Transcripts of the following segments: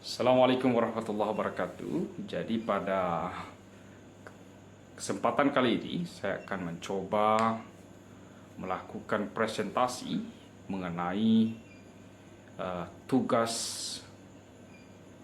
Assalamualaikum warahmatullahi wabarakatuh. Jadi pada kesempatan kali ini saya akan mencoba melakukan presentasi mengenai tugas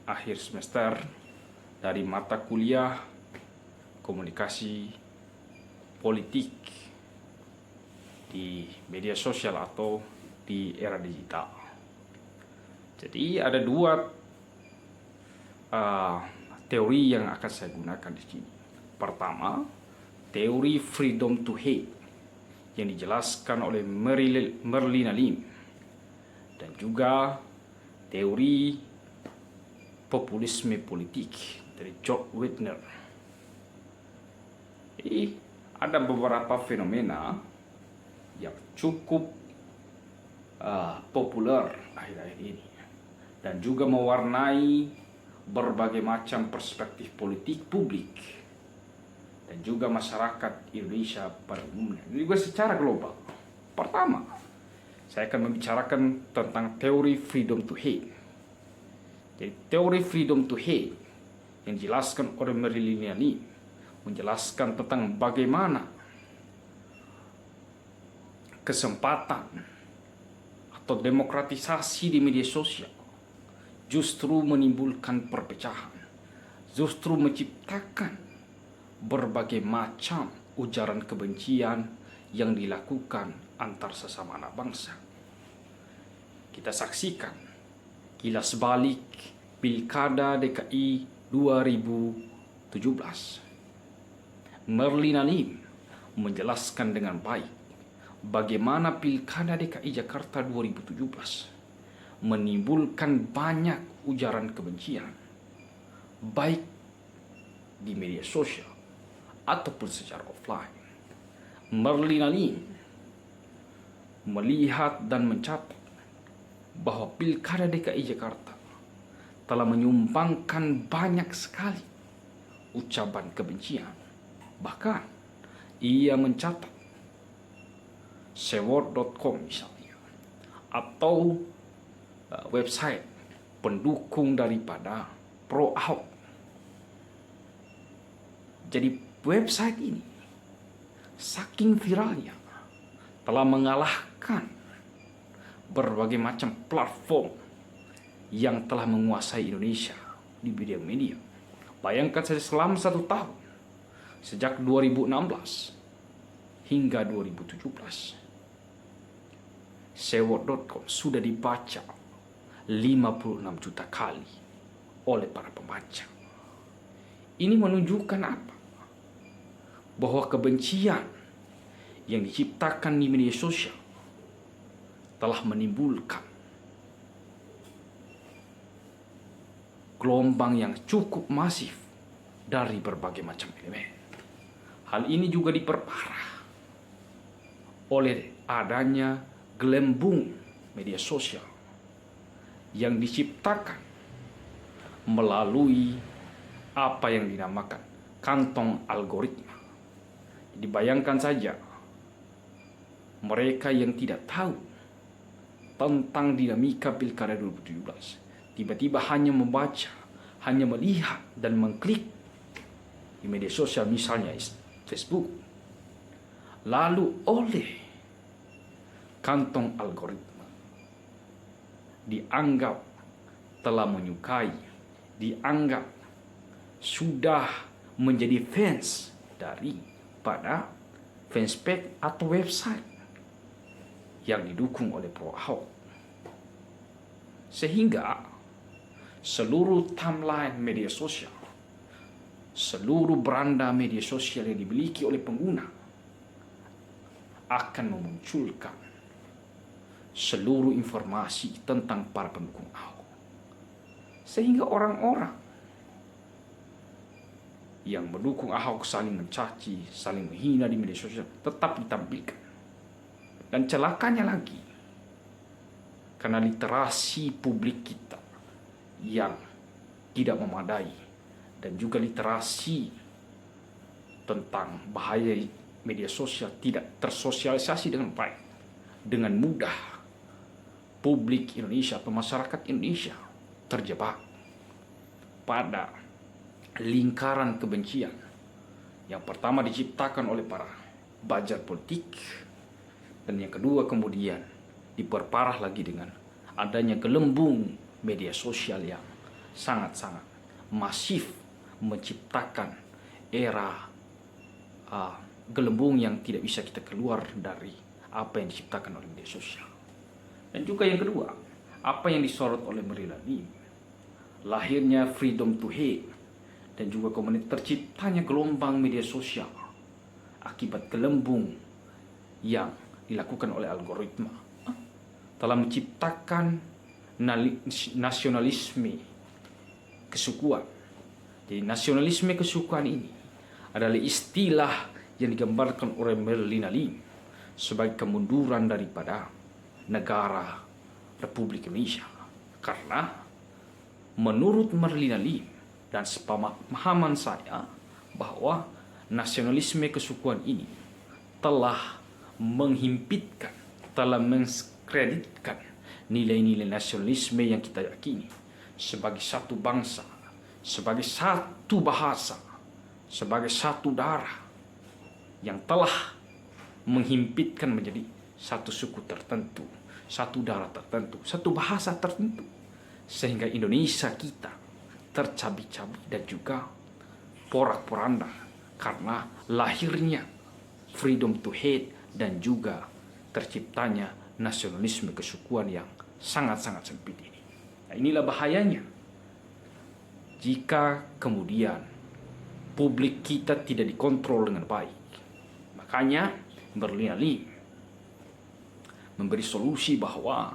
akhir semester dari mata kuliah komunikasi politik di media sosial atau di era digital. Jadi ada dua teori yang akan saya gunakan di sini. Pertama, teori freedom to hate yang dijelaskan oleh Merlin Alim, dan juga teori populisme politik dari George Wigner. Jadi ada beberapa fenomena yang cukup populer akhir-akhir ini dan juga mewarnai berbagai macam perspektif politik publik dan juga masyarakat Indonesia pada umumnya, juga secara global. Pertama, saya akan membicarakan tentang teori freedom to hate. Jadi teori freedom to hate yang dijelaskan oleh Merlin Alim menjelaskan tentang bagaimana kesempatan atau demokratisasi di media sosial justru menimbulkan perpecahan, justru menciptakan berbagai macam ujaran kebencian yang dilakukan antar sesama anak bangsa. Kita saksikan kilas balik Pilkada DKI 2017. Merlin Alim menjelaskan dengan baik bagaimana Pilkada DKI Jakarta 2017 menimbulkan banyak ujaran kebencian, baik di media sosial ataupun secara offline. Merlin Alim melihat dan mencatat bahwa Pilkada DKI Jakarta telah menyumbangkan banyak sekali ucapan kebencian. Bahkan ia mencatat sewot.com misalnya, atau website pendukung daripada Pro Ahok. Jadi website ini saking viralnya telah mengalahkan berbagai macam platform yang telah menguasai Indonesia di bidang media. Bayangkan saja selama 1 tahun, sejak 2016 hingga 2017, sewot.com sudah dibaca 56 juta kali oleh para pembaca. Ini menunjukkan apa? Bahwa kebencian yang diciptakan di media sosial telah menimbulkan gelombang yang cukup masif dari berbagai macam elemen. Hal ini juga diperparah oleh adanya gelembung media sosial yang diciptakan melalui apa yang dinamakan kantong algoritma. Dibayangkan saja mereka yang tidak tahu tentang dinamika Pilkada 2017 tiba-tiba hanya membaca, hanya melihat dan mengklik di media sosial, misalnya Facebook, lalu oleh kantong algoritma dianggap telah menyukai, dianggap sudah menjadi fans daripada fanspage atau website yang didukung oleh Pro Ahok. Sehingga seluruh timeline media sosial, seluruh beranda media sosial yang dimiliki oleh pengguna akan memunculkan seluruh informasi tentang para pendukung Ahok. Sehingga orang-orang yang mendukung Ahok saling mencaci, saling menghina di media sosial tetap ditampilkan. Dan celakanya lagi, karena literasi publik kita yang tidak memadai dan juga literasi tentang bahaya media sosial tidak tersosialisasi dengan baik, dengan mudah publik Indonesia atau masyarakat Indonesia terjebak kepada lingkaran kebencian yang pertama diciptakan oleh para bajar politik, dan yang kedua kemudian diperparah lagi dengan adanya gelembung media sosial yang sangat-sangat masif, menciptakan era gelembung yang tidak bisa kita keluar dari apa yang diciptakan oleh media sosial. Dan juga yang kedua, apa yang disorot oleh Maryland Lim, lahirnya freedom to hate, dan juga kemudian terciptanya gelombang media sosial akibat gelembung yang dilakukan oleh algoritma telah menciptakan nasionalisme kesukuan. Jadi nasionalisme kesukuan ini adalah istilah yang digambarkan oleh Maryland Lim sebagai kemunduran daripada negara Republik Indonesia. Karena menurut Maryland Lim dan sepemahaman saya bahwa nasionalisme kesukuan ini telah menghimpitkan, telah menskreditkan nilai-nilai nasionalisme yang kita yakini sebagai satu bangsa, sebagai satu bahasa, sebagai satu darah, yang telah menghimpitkan menjadi satu suku tertentu, satu darah tertentu, satu bahasa tertentu, sehingga Indonesia kita tercabik-cabik dan juga porak-poranda karena lahirnya freedom to hate dan juga terciptanya nasionalisme kesukuan yang sangat-sangat sempit ini. Nah, inilah bahayanya jika kemudian publik kita tidak dikontrol dengan baik. Makanya Maryland Lim memberi solusi bahwa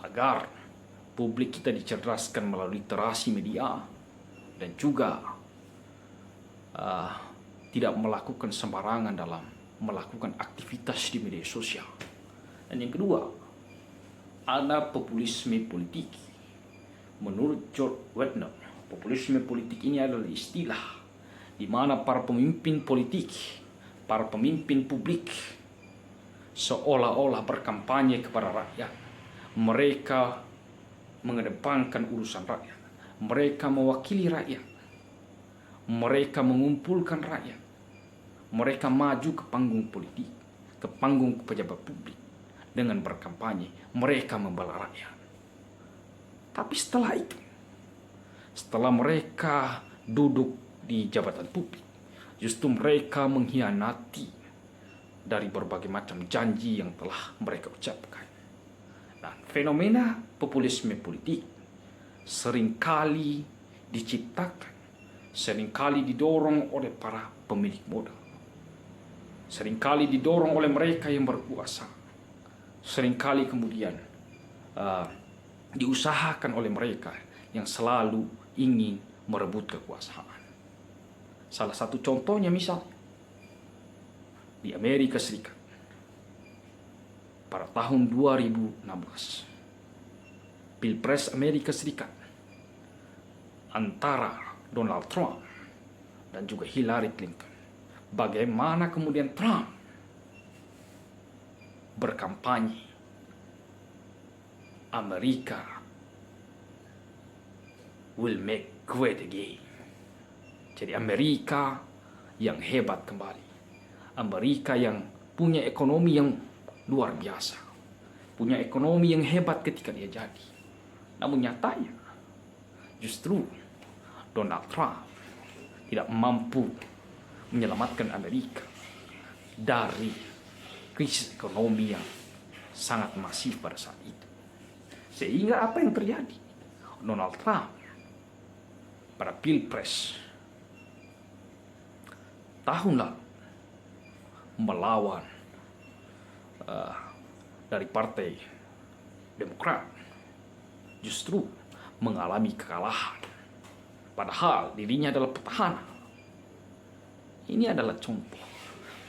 agar publik kita dicerdaskan melalui literasi media dan juga tidak melakukan sembarangan dalam melakukan aktivitas di media sosial. Dan yang kedua, ada populisme politik. Menurut George Wetner, populisme politik ini adalah istilah di mana para pemimpin politik, para pemimpin publik seolah-olah berkampanye kepada rakyat. Mereka mengedepankan urusan rakyat. Mereka mewakili rakyat. Mereka mengumpulkan rakyat. Mereka maju ke panggung politik, ke panggung pejabat publik dengan berkampanye. Mereka membela rakyat. Tapi setelah itu, setelah mereka duduk di jabatan publik, justru mereka mengkhianati dari berbagai macam janji yang telah mereka ucapkan. Nah, fenomena populisme politik seringkali diciptakan, seringkali didorong oleh para pemilik modal, seringkali didorong oleh mereka yang berkuasa, seringkali kemudian diusahakan oleh mereka yang selalu ingin merebut kekuasaan. Salah satu contohnya misal di Amerika Serikat pada tahun 2016, Pilpres Amerika Serikat antara Donald Trump dan juga Hillary Clinton. Bagaimana kemudian Trump berkampanye Amerika will make great again. Jadi Amerika yang hebat kembali. Amerika yang punya ekonomi yang luar biasa. Punya ekonomi yang hebat ketika dia jadi. Namun nyatanya justru Donald Trump tidak mampu menyelamatkan Amerika dari krisis ekonomi yang sangat masif pada saat itu. Sehingga apa yang terjadi? Donald Trump pada Pilpres tahun lalu melawan dari Partai Demokrat justru mengalami kekalahan. Padahal dirinya adalah petahana. Ini adalah contoh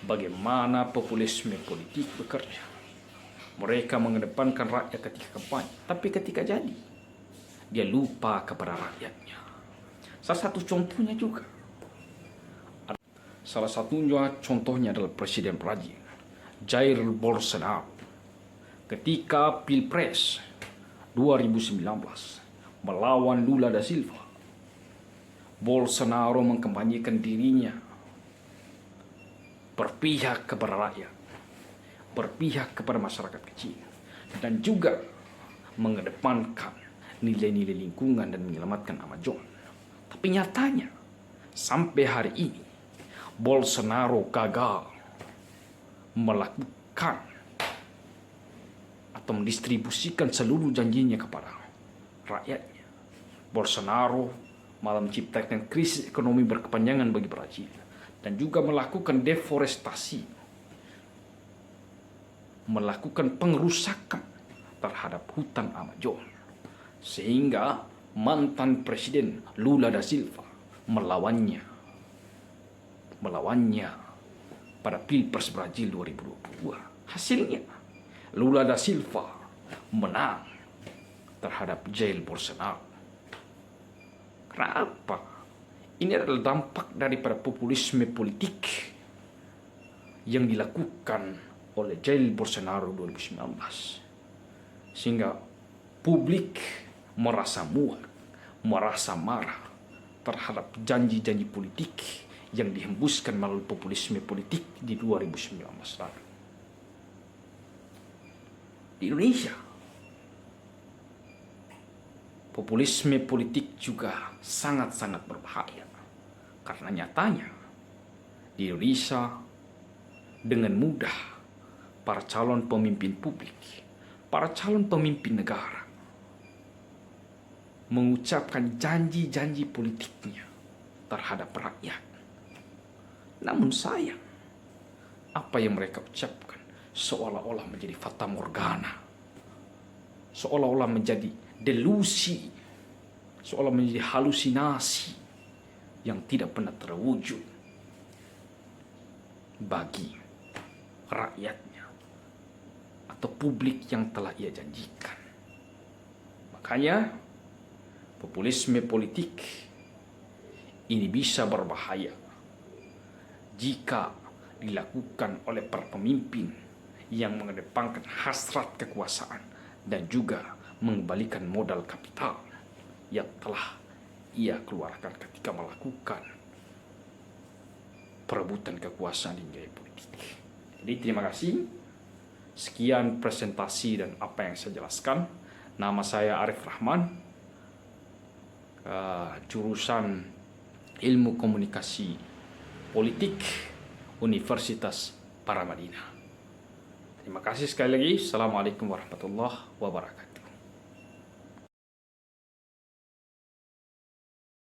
bagaimana populisme politik bekerja. Mereka mengedepankan rakyat ketika kampanye, tapi ketika jadi, dia lupa kepada rakyatnya. Salah satu contohnya adalah Presiden Brazil, Jair Bolsonaro. Ketika Pilpres 2019 melawan Lula da Silva, Bolsonaro mengkampanyekan dirinya berpihak kepada rakyat, berpihak kepada masyarakat kecil, dan juga mengedepankan nilai-nilai lingkungan dan menyelamatkan Amazon. Tapi nyatanya sampai hari ini Bolsonaro gagal melakukan atau mendistribusikan seluruh janjinya kepada rakyatnya. Bolsonaro malah menciptakan krisis ekonomi berkepanjangan bagi Brazil dan juga melakukan deforestasi, melakukan pengerusakan terhadap hutan Amazon, sehingga mantan presiden Lula da Silva melawannya pada Pilpres Brazil 2022. Hasilnya Lula da Silva menang terhadap Jair Bolsonaro. Kenapa? Ini adalah dampak daripada populisme politik yang dilakukan oleh Jair Bolsonaro 2019. Sehingga publik merasa muak, merasa marah terhadap janji-janji politik yang dihembuskan melalui populisme politik di 2019 lalu. Di Indonesia, populisme politik juga sangat-sangat berbahaya. Karena nyatanya di Indonesia dengan mudah para calon pemimpin publik, para calon pemimpin negara mengucapkan janji-janji politiknya terhadap rakyat. Namun sayang, apa yang mereka ucapkan seolah-olah menjadi fata morgana, seolah-olah menjadi delusi, seolah menjadi halusinasi yang tidak pernah terwujud bagi rakyatnya atau publik yang telah ia janjikan. Makanya populisme politik ini bisa berbahaya jika dilakukan oleh para pemimpin yang mengedepankan hasrat kekuasaan dan juga mengembalikan modal kapital yang telah ia keluarkan ketika melakukan perebutan kekuasaan di gaya politik. Jadi terima kasih. Sekian presentasi dan apa yang saya jelaskan. Nama saya Arif Rahman, jurusan Ilmu Komunikasi Politik Universitas Paramadina. Terima kasih sekali lagi. Assalamualaikum warahmatullahi wabarakatuh.